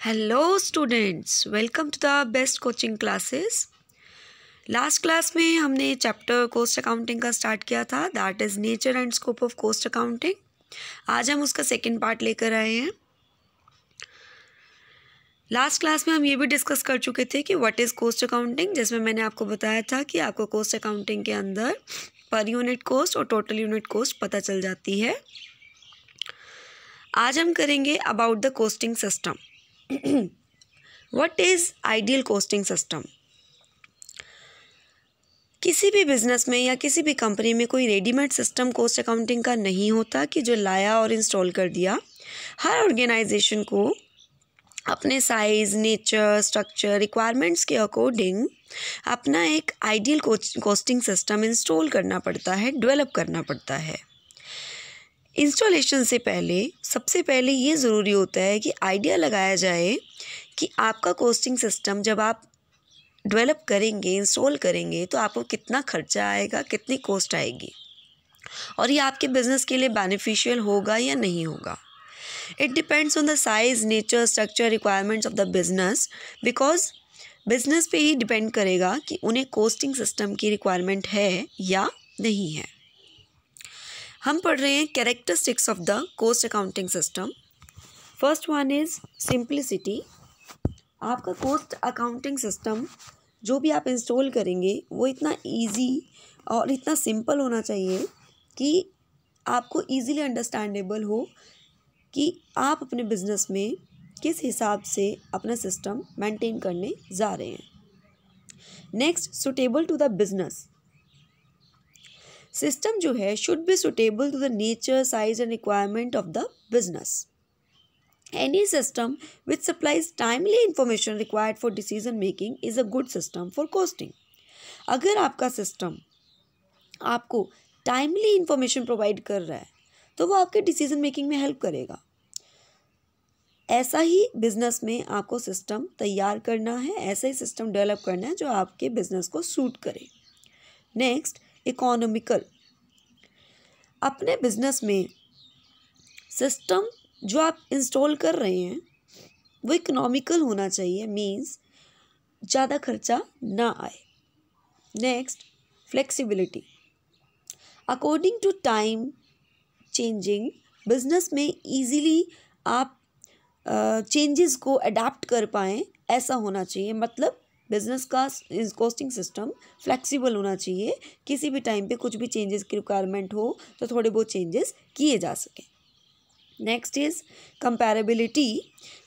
Hello students, welcome to the best coaching classes. Last class में हमने chapter cost accounting का start किया था, that is nature and scope of cost accounting. आज हम उसका सेकंड पार्ट लेकर आए हैं। लास्ट क्लास में हम ये भी डिस्कस कर चुके थे कि व्हाट इज़ कॉस्ट अकाउंटिंग, जिसमें मैंने आपको बताया था कि आपको कॉस्ट अकाउंटिंग के अंदर पर यूनिट कॉस्ट और टोटल यूनिट कॉस्ट पता चल जाती है। आज हम करेंगे about the costing system. What is ideal costing system? किसी भी बिजनेस में या किसी भी कंपनी में कोई रेडीमेड सिस्टम कॉस्ट अकाउंटिंग का नहीं होता कि जो लाया और इंस्टॉल कर दिया। हर ऑर्गेनाइजेशन को अपने साइज, नेचर, स्ट्रक्चर, रिक्वायरमेंट्स के अकॉर्डिंग अपना एक आइडियल कॉस्टिंग सिस्टम इंस्टॉल करना पड़ता है, डेवलप करना पड़ता है। इंस्टॉलेशन से पहले सबसे पहले ये ज़रूरी होता है कि आइडिया लगाया जाए कि आपका कॉस्टिंग सिस्टम जब आप डेवलप करेंगे, इंस्टॉल करेंगे, तो आपको कितना खर्चा आएगा, कितनी कॉस्ट आएगी और ये आपके बिज़नेस के लिए बेनिफिशियल होगा या नहीं होगा। It depends on the size, nature, structure, requirements of the business, because business पे ही डिपेंड करेगा कि उन्हें कॉस्टिंग सिस्टम की रिक्वायरमेंट है या नहीं है। हम पढ़ रहे हैं characteristics of the cost accounting system. First one is simplicity. आपका कॉस्ट अकाउंटिंग सिस्टम जो भी आप इंस्टॉल करेंगे वो इतना इजी और इतना सिंपल होना चाहिए कि आपको इजीली अंडरस्टैंडेबल हो कि आप अपने बिजनेस में किस हिसाब से अपना सिस्टम मेंटेन करने जा रहे हैं। Next, suitable to the business. System जो है should be suitable to the nature, size and requirement of the business. Any system which supplies timely information required for decision making is a good system for costing. अगर आपका system आपको timely information provide कर रहा है तो वो आपके decision making में हेल्प करेगा। ऐसा ही बिजनेस में आपको सिस्टम तैयार करना है, ऐसा ही सिस्टम डेवलप करना है जो आपके बिजनेस को सूट करे। Next, economical. अपने बिजनेस में सिस्टम जो आप इंस्टॉल कर रहे हैं वो इकोनॉमिकल होना चाहिए, मीन्स ज़्यादा खर्चा ना आए। Next, flexibility. According to time changing business में इजीली आप चेंजेस को अडाप्ट कर पाएँ, ऐसा होना चाहिए। मतलब बिजनेस का कॉस्टिंग सिस्टम फ्लेक्सिबल होना चाहिए, किसी भी टाइम पे कुछ भी चेंजेस की रिक्वायरमेंट हो तो थोड़े बहुत चेंजेस किए जा सकें। Next is comparability.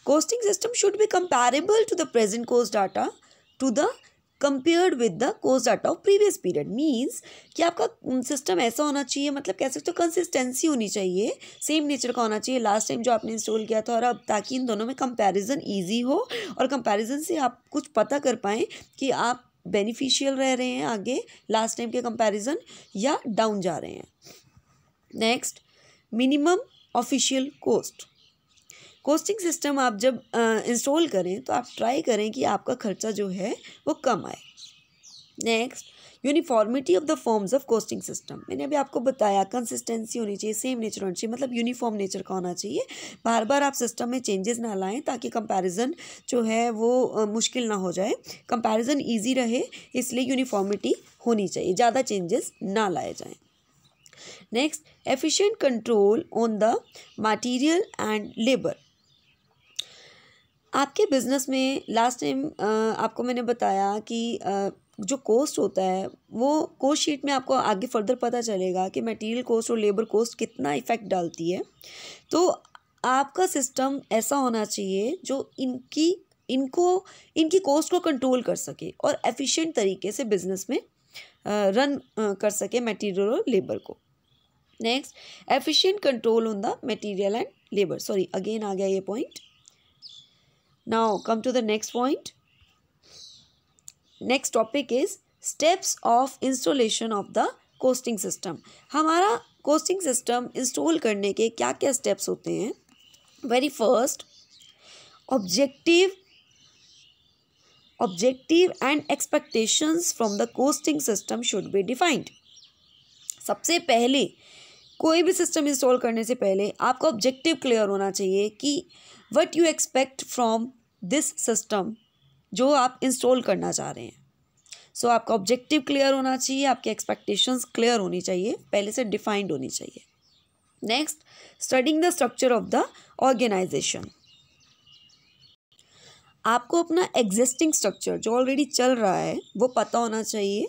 Costing system should be comparable to the present cost data to the compared with the cost data of previous period. Means कि आपका सिस्टम ऐसा होना चाहिए, मतलब कह सकते हो कंसिस्टेंसी होनी चाहिए, सेम नेचर का होना चाहिए लास्ट टाइम जो आपने इंस्टॉल किया था और अब, ताकि इन दोनों में कंपैरिजन इजी हो और कंपैरिजन से आप कुछ पता कर पाएँ कि आप बेनिफिशियल रह रहे हैं आगे लास्ट टाइम के कंपैरिजन या डाउन जा रहे हैं। Next, minimum official cost. Costing system आप जब इंस्टॉल करें तो आप ट्राई करें कि आपका खर्चा जो है वो कम आए। Next, uniformity of the forms of costing system. मैंने अभी आपको बताया कंसिस्टेंसी होनी चाहिए, सेम नेचर होना चाहिए, मतलब यूनिफॉर्म नेचर का होना चाहिए। बार बार आप सिस्टम में चेंजेस ना लाएं ताकि कंपैरिजन जो है वो मुश्किल ना हो जाए, कंपैरिजन ईजी रहे, इसलिए यूनिफॉर्मिटी होनी चाहिए, ज़्यादा चेंजेस ना लाए जाएँ। Next, efficient control on the material and labour. आपके बिजनेस में लास्ट टाइम आपको मैंने बताया कि जो कॉस्ट होता है वो कॉस्ट शीट में आपको आगे फर्दर पता चलेगा कि मटेरियल कॉस्ट और लेबर कॉस्ट कितना इफेक्ट डालती है। तो आपका सिस्टम ऐसा होना चाहिए जो इनकी कॉस्ट को कंट्रोल कर सके और एफिशिएंट तरीके से बिजनेस में रन कर सके मटेरियल और लेबर को। Next, efficient control on the material and labour. Sorry, again आ गया ये point. Now come to the next point. Next topic is steps of installation of the costing system. हमारा costing system install करने के क्या क्या steps होते हैं। Very first, objective and expectations from the costing system should be defined. सबसे पहले कोई भी सिस्टम इंस्टॉल करने से पहले आपका ऑब्जेक्टिव क्लियर होना चाहिए कि what you expect from this system जो आप इंस्टॉल करना चाह रहे हैं। सो आपका ऑब्जेक्टिव क्लियर होना चाहिए, आपके एक्सपेक्टेशंस क्लियर होनी चाहिए, पहले से डिफाइंड होनी चाहिए। Next, studying the structure of the organisation. आपको अपना एग्जिस्टिंग स्ट्रक्चर जो ऑलरेडी चल रहा है वो पता होना चाहिए।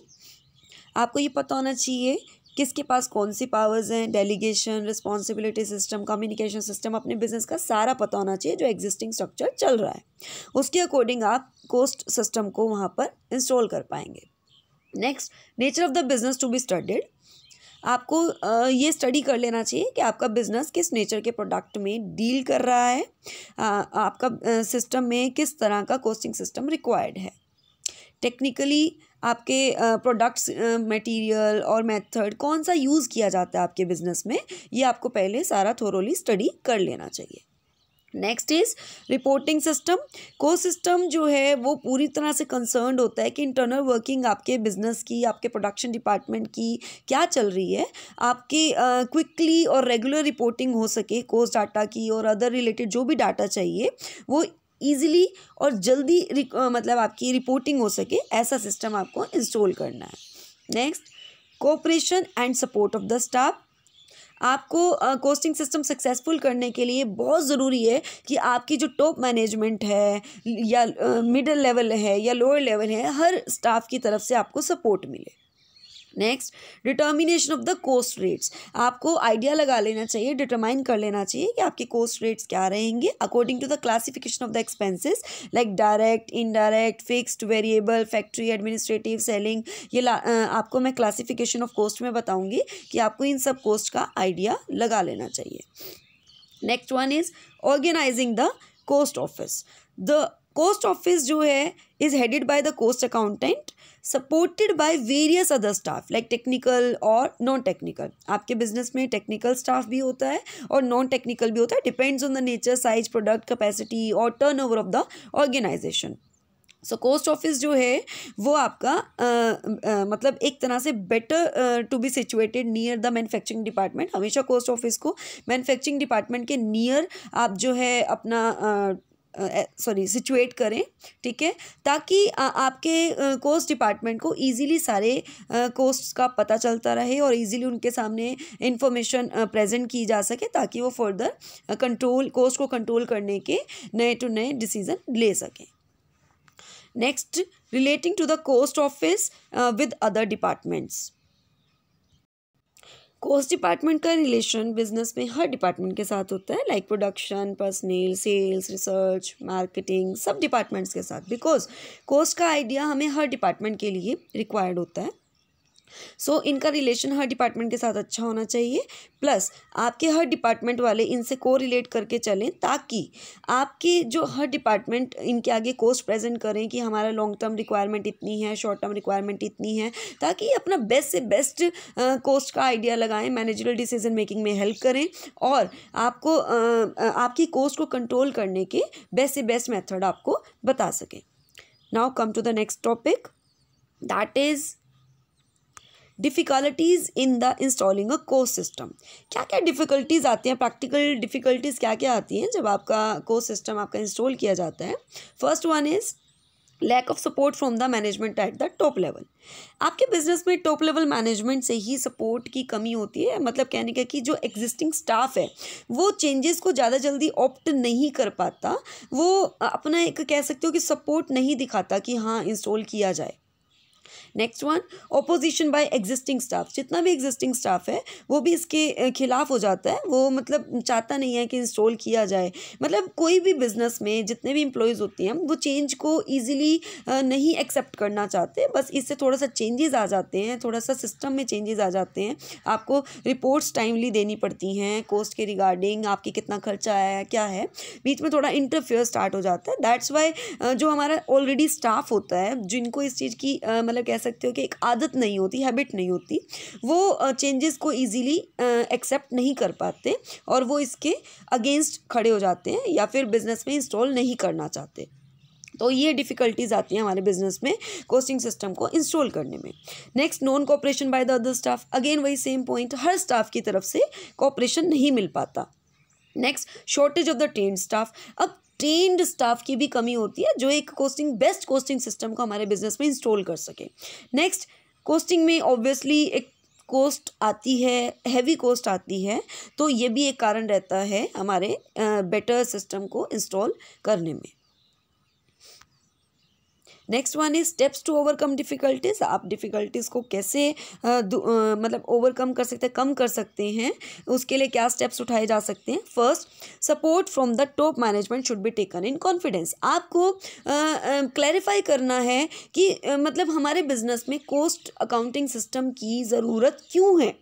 आपको ये पता होना चाहिए किसके पास कौन सी पावर्स हैं, delegation, responsibility system, communication system, अपने बिजनेस का सारा पता होना चाहिए जो एग्जिस्टिंग स्ट्रक्चर चल रहा है। उसके अकॉर्डिंग आप कोस्ट सिस्टम को वहाँ पर इंस्टॉल कर पाएंगे। Next, nature of the business to be studied. आपको ये स्टडी कर लेना चाहिए कि आपका बिजनेस किस नेचर के प्रोडक्ट में डील कर रहा है, आपका सिस्टम में किस तरह का कॉस्टिंग सिस्टम रिक्वायर्ड है। टेक्निकली आपके प्रोडक्ट्स, मटेरियल और मेथड कौन सा यूज़ किया जाता है आपके बिजनेस में, ये आपको पहले सारा थोरोली स्टडी कर लेना चाहिए। Next is reporting system. को सिस्टम जो है वो पूरी तरह से कंसर्न्ड होता है कि इंटरनल वर्किंग आपके बिजनेस की, आपके प्रोडक्शन डिपार्टमेंट की क्या चल रही है, आपकी क्विकली और रेगुलर रिपोर्टिंग हो सके कोस्ट डाटा की और अदर रिलेटेड जो भी डाटा चाहिए वो ईजिली और जल्दी मतलब आपकी रिपोर्टिंग हो सके, ऐसा सिस्टम आपको इंस्टॉल करना है। Next, cooperation and support of the staff. आपको कोस्टिंग सिस्टम सक्सेसफुल करने के लिए बहुत ज़रूरी है कि आपकी जो टॉप मैनेजमेंट है या मिडिल लेवल है या लोअर लेवल है, हर स्टाफ की तरफ से आपको सपोर्ट मिले। Next, determination of the cost rates. आपको आइडिया लगा लेना चाहिए, डिटरमाइन कर लेना चाहिए कि आपके कोस्ट रेट्स क्या रहेंगे according to the classification of the expenses like direct, indirect, fixed, variable, factory, administrative, selling. ये आपको मैं क्लासिफिकेशन ऑफ कोस्ट में बताऊंगी कि आपको इन सब कोस्ट का आइडिया लगा लेना चाहिए। Next one is organising the cost office. The cost office जो है is headed by the cost accountant supported by various other staff like technical और नॉन टेक्निकल। आपके बिजनेस में टेक्निकल स्टाफ भी होता है और नॉन टेक्निकल भी होता है, depends on the nature, size, product, capacity और turnover of the organisation. So cost office जो है वो आपका मतलब एक तरह से better to be situated near the manufacturing department. हमेशा कोस्ट ऑफिस को मैन्युफैक्चरिंग डिपार्टमेंट के नियर आप जो है अपना सिचुएट करें, ठीक है, ताकि आपके कोस्ट डिपार्टमेंट को इजीली सारे कोस्ट का पता चलता रहे और इजीली उनके सामने इंफॉर्मेशन प्रेजेंट की जा सके ताकि वो फर्दर कोस्ट को कंट्रोल करने के नए टू नए डिसीजन ले सकें। Next, relating to the cost office with other departments. Cost department का रिलेशन बिजनेस में हर डिपार्टमेंट के साथ होता है, like production, personnel, sales, research, marketing, सब डिपार्टमेंट्स के साथ, बिकॉज कोस्ट का आइडिया हमें हर डिपार्टमेंट के लिए रिक्वायर्ड होता है। सो इनका रिलेशन हर डिपार्टमेंट के साथ अच्छा होना चाहिए, प्लस आपके हर डिपार्टमेंट वाले इनसे को रिलेट करके चलें ताकि आपके जो हर डिपार्टमेंट इनके आगे कोस्ट प्रेजेंट करें कि हमारा लॉन्ग टर्म रिक्वायरमेंट इतनी है, शॉर्ट टर्म रिक्वायरमेंट इतनी है, ताकि अपना बेस्ट से बेस्ट कोस्ट का आइडिया लगाएं, मैनेजरल डिसीजन मेकिंग में हेल्प करें और आपको आपकी कोस्ट को कंट्रोल करने के बेस्ट से बेस्ट मेथड आपको बता सकें। Now come to the next topic, that is difficulties in the installing a cost system. क्या क्या डिफ़िकल्टीज़ आती हैं, प्रैक्टिकल डिफ़िकल्टीज़ क्या क्या आती हैं जब आपका कोस्ट सिस्टम आपका इंस्टॉल किया जाता है। First one is lack of support from the management at the top level. आपके बिजनेस में टॉप लेवल मैनेजमेंट से ही सपोर्ट की कमी होती है, मतलब कहने का कि जो एग्जिस्टिंग स्टाफ है वो चेंजेस को ज़्यादा जल्दी ऑप्ट नहीं कर पाता, वो अपना एक कह सकते हो कि सपोर्ट नहीं दिखाता कि हाँ इंस्टॉल किया जाए। Next one, opposition by existing staff. जितना भी एग्जिस्टिंग स्टाफ है वो भी इसके खिलाफ हो जाता है, वो मतलब चाहता नहीं है कि इंस्टॉल किया जाए। मतलब कोई भी बिजनेस में जितने भी एम्प्लॉयज़ होती हैं वो चेंज को ईजिली नहीं एक्सेप्ट करना चाहते, बस इससे थोड़ा सा चेंजेस आ जाते हैं, थोड़ा सा सिस्टम में चेंजेस आ जाते हैं। आपको रिपोर्ट्स टाइमली देनी पड़ती हैं कोस्ट के रिगार्डिंग, आपके कितना खर्चा आया है, क्या है, बीच में थोड़ा इंटरफेयर स्टार्ट हो जाता है। दैट्स वाई जो हमारा ऑलरेडी स्टाफ होता है जिनको इस चीज़ की मतलब कह सकते हो कि एक आदत नहीं होती, हैबिट नहीं होती, वो चेंजेस को इजीली एक्सेप्ट नहीं कर पाते और वो इसके अगेंस्ट खड़े हो जाते हैं या फिर बिजनेस में इंस्टॉल नहीं करना चाहते। तो ये डिफ़िकल्टीज़ आती हैं हमारे बिजनेस में कोस्टिंग सिस्टम को इंस्टॉल करने में। Next, non cooperation by the other staff. Again वही सेम पॉइंट, हर स्टाफ की तरफ से कोऑपरेशन नहीं मिल पाता। Next, shortage of the trained staff. अब ट्रेन्ड स्टाफ की भी कमी होती है जो एक बेस्ट कॉस्टिंग सिस्टम को हमारे बिजनेस में इंस्टॉल कर सके। नेक्स्ट, कॉस्टिंग में ऑब्वियसली एक कॉस्ट आती है, हैवी कॉस्ट आती है, तो ये भी एक कारण रहता है हमारे बेटर सिस्टम को इंस्टॉल करने में। Next one is steps to overcome difficulties. आप डिफ़िकल्टीज़ को कैसे मतलब ओवरकम कर सकते हैं, कम कर सकते हैं, उसके लिए क्या स्टेप्स उठाए जा सकते हैं। First, support from the top management should be taken in confidence. आपको क्लैरिफाई करना है कि मतलब हमारे बिजनेस में कॉस्ट अकाउंटिंग सिस्टम की ज़रूरत क्यों है,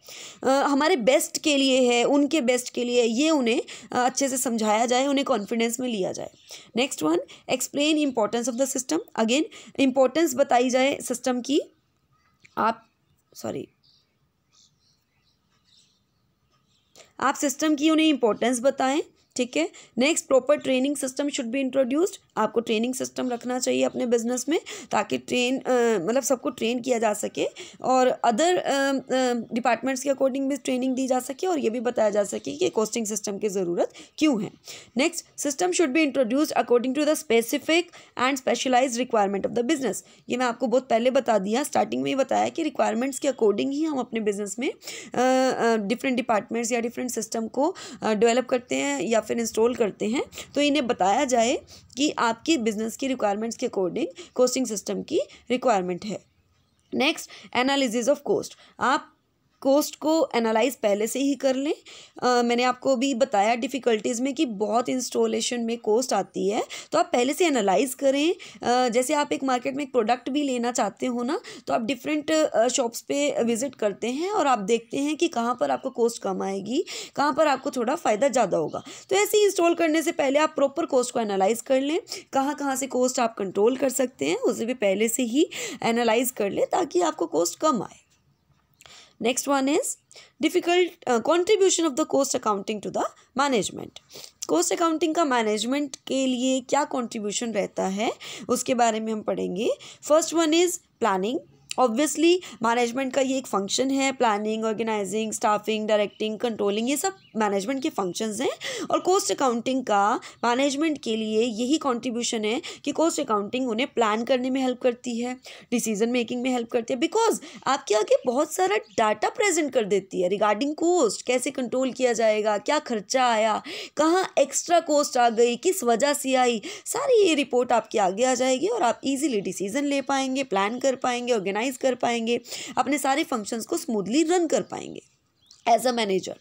हमारे बेस्ट के लिए है, उनके बेस्ट के लिए, ये उन्हें अच्छे से समझाया जाए, उन्हें कॉन्फिडेंस में लिया जाए। Next one, explain importance of the system. Again importance बताई जाए सिस्टम की। आप सिस्टम की उन्हें इंपॉर्टेंस बताएं, ठीक है। Next, proper training system should be introduced. आपको ट्रेनिंग सिस्टम रखना चाहिए अपने बिजनेस में ताकि मतलब सबको ट्रेन किया जा सके और अदर डिपार्टमेंट्स के अकॉर्डिंग भी ट्रेनिंग दी जा सके और ये भी बताया जा सके कि कॉस्टिंग सिस्टम की ज़रूरत क्यों है। Next, system should be introduced according to the specific and specialised requirement of the business. ये मैं आपको बहुत पहले बता दिया, स्टार्टिंग में ही बताया कि रिक्वायरमेंट्स के अकॉर्डिंग ही हम अपने बिजनेस में डिफरेंट डिपार्टमेंट्स या डिफरेंट सिस्टम को डेवलप करते हैं या फिर इंस्टॉल करते हैं। तो इन्हें बताया जाए कि आपकी बिजनेस की रिक्वायरमेंट्स के अकॉर्डिंग कॉस्टिंग सिस्टम की रिक्वायरमेंट है। Next, analysis of cost. आप कॉस्ट को एनालाइज पहले से ही कर लें। मैंने आपको भी बताया डिफ़िकल्टीज़ में कि बहुत इंस्टॉलेशन में कॉस्ट आती है, तो आप पहले से एनालाइज करें। जैसे आप एक मार्केट में एक प्रोडक्ट भी लेना चाहते हो ना, तो आप डिफरेंट शॉप्स पे विज़िट करते हैं और आप देखते हैं कि कहाँ पर आपको कॉस्ट कम आएगी, कहाँ पर आपको थोड़ा फ़ायदा ज़्यादा होगा। तो ऐसे ही इंस्टॉल करने से पहले आप प्रॉपर कॉस्ट को एनालाइज कर लें, कहाँ कहाँ से कॉस्ट आप कंट्रोल कर सकते हैं उसे भी पहले से ही एनालाइज कर लें ताकि आपको कॉस्ट कम आए। Next one is difficult contribution of the cost accounting to the management. Cost accounting का मैनेजमेंट के लिए क्या कॉन्ट्रीब्यूशन रहता है उसके बारे में हम पढ़ेंगे। First one is planning. Obviously management का ये एक फंक्शन है, planning, organising, staffing, directing, controlling, ये सब मैनेजमेंट के फंक्शंस हैं। और कॉस्ट अकाउंटिंग का मैनेजमेंट के लिए यही कंट्रीब्यूशन है कि कॉस्ट अकाउंटिंग उन्हें प्लान करने में हेल्प करती है, डिसीजन मेकिंग में हेल्प करती है, बिकॉज आपके आगे बहुत सारा डाटा प्रेजेंट कर देती है रिगार्डिंग कॉस्ट, कैसे कंट्रोल किया जाएगा, क्या खर्चा आया, कहाँ एक्स्ट्रा कॉस्ट आ गई, किस वजह से आई, सारी ये रिपोर्ट आपके आगे आ जाएगी और आप इजीली डिसीजन ले पाएंगे, प्लान कर पाएंगे, ऑर्गेनाइज कर पाएंगे, अपने सारे फंक्शंस को स्मूथली रन कर पाएंगे as a manager.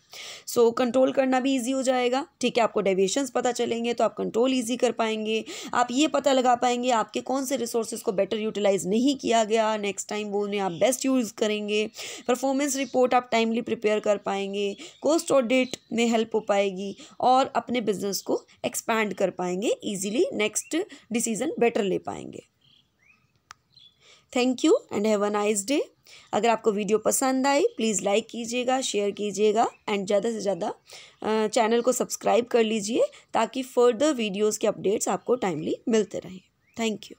So control करना भी इजी हो जाएगा, ठीक है। आपको डेविएशंस पता चलेंगे तो आप कंट्रोल इजी कर पाएंगे। आप ये पता लगा पाएंगे आपके कौन से रिसोर्सेज को बेटर यूटिलाइज नहीं किया गया, नेक्स्ट टाइम वो उन्हें आप बेस्ट यूज़ करेंगे। परफॉर्मेंस रिपोर्ट आप टाइमली प्रिपेयर कर पाएंगे, कॉस्ट ऑडिट में हेल्प हो पाएगी और अपने बिजनेस को एक्सपैंड कर पाएंगे ईजिली, नेक्स्ट डिसीजन बेटर ले पाएंगे। Thank you and have a nice day. अगर आपको वीडियो पसंद आई प्लीज़ लाइक कीजिएगा, शेयर कीजिएगा एंड ज़्यादा से ज़्यादा चैनल को सब्सक्राइब कर लीजिए ताकि फर्दर वीडियोस के अपडेट्स आपको टाइमली मिलते रहें। Thank you.